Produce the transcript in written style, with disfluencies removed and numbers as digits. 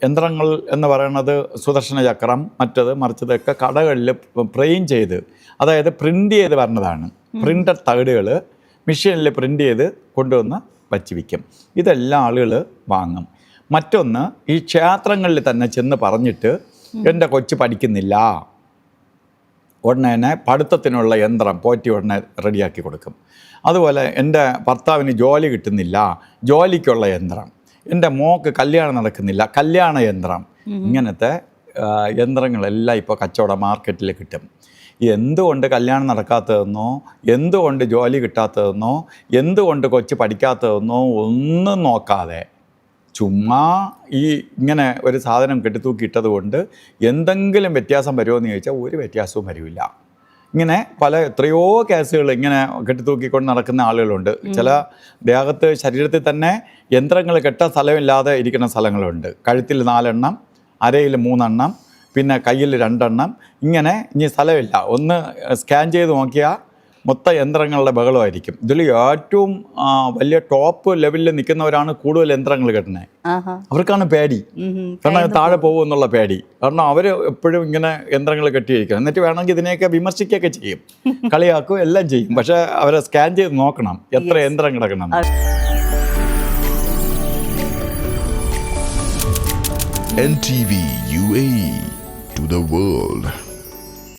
യന്ത്രങ്ങൾ എന്ന് പറയുന്നത് സുദർശന ചക്രം മറ്റത് മറിച്ചതൊക്കെ കടകളിൽ പ്രെയിൻ ചെയ്ത്, അതായത് പ്രിൻ്റ് ചെയ്ത് വരുന്നതാണ്. പ്രിൻ്റഡ് തകിടുകൾ മെഷീനിൽ പ്രിൻ്റ് ചെയ്ത് കൊണ്ടുവന്ന് വച്ച് വിൽക്കും. ഇതെല്ലാം ആളുകൾ വാങ്ങും. മറ്റൊന്ന്, ഈ ക്ഷേത്രങ്ങളിൽ തന്നെ ചെന്ന് പറഞ്ഞിട്ട് എൻ്റെ കൊച്ച് പഠിക്കുന്നില്ല, ഉടനെ പഠിത്തത്തിനുള്ള യന്ത്രം പോറ്റി ഉടനെ റെഡിയാക്കി കൊടുക്കും. അതുപോലെ എൻ്റെ ഭർത്താവിന് ജോലി കിട്ടുന്നില്ല, ജോലിക്കുള്ള യന്ത്രം, എൻ്റെ മോക്ക് കല്യാണം നടക്കുന്നില്ല, കല്യാണ യന്ത്രം. ഇങ്ങനത്തെ യന്ത്രങ്ങളെല്ലാം ഇപ്പോൾ കച്ചവട മാർക്കറ്റിൽ കിട്ടും. എന്തുകൊണ്ട് കല്യാണം നടക്കാത്തതെന്നോ, എന്തുകൊണ്ട് ജോലി കിട്ടാത്തതെന്നോ, എന്തുകൊണ്ട് കൊച്ച് പഠിക്കാത്തതെന്നോ ഒന്നും നോക്കാതെ ചുമ്മാ ഇങ്ങനെ ഒരു സാധനം കെട്ടിത്തൂക്കിയിട്ടത് കൊണ്ട് എന്തെങ്കിലും വ്യത്യാസം വരുമോ എന്ന് ചോദിച്ചാൽ ഒരു വ്യത്യാസവും വരില്ല. ഇങ്ങനെ എത്രയോ കേസുകൾ ഇങ്ങനെ കെട്ടിത്തൂക്കിക്കൊണ്ട് നടക്കുന്ന ആളുകളുണ്ട്. ചില ദേഹത്ത് ശരീരത്തിൽ തന്നെ യന്ത്രങ്ങൾ കെട്ട സ്ഥലമില്ലാതെ ഇരിക്കുന്ന സ്ഥലങ്ങളുണ്ട്. കഴുത്തിൽ 4 എണ്ണം, അരയിൽ 3 എണ്ണം, പിന്നെ കയ്യിൽ 2 എണ്ണം. ഇങ്ങനെ ഇനി സ്ഥലമില്ല. ഒന്ന് സ്കാൻ ചെയ്ത് നോക്കിയാൽ മൊത്തം യന്ത്രങ്ങളുടെ ബഹളമായിരിക്കും. ഇതിൽ ഏറ്റവും വലിയ ടോപ്പ് ലെവലിൽ നിൽക്കുന്നവരാണ് കൂടുതൽ യന്ത്രങ്ങൾ കെട്ടുന്നത്. അവർക്കാണ് പേടി, കാരണം താഴെ പോകും എന്നുള്ള പേടി. കാരണം അവർ എപ്പോഴും ഇങ്ങനെ യന്ത്രങ്ങൾ കെട്ടിയിരിക്കണം. എന്നിട്ട് വേണമെങ്കിൽ ഇതിനെയൊക്കെ വിമർശിക്കുകയൊക്കെ ചെയ്യും, കളിയാക്കും, എല്ലാം ചെയ്യും. പക്ഷെ അവരെ സ്കാൻ ചെയ്ത് നോക്കണം എത്ര യന്ത്രം കിടക്കണം. NTV UAE to the world.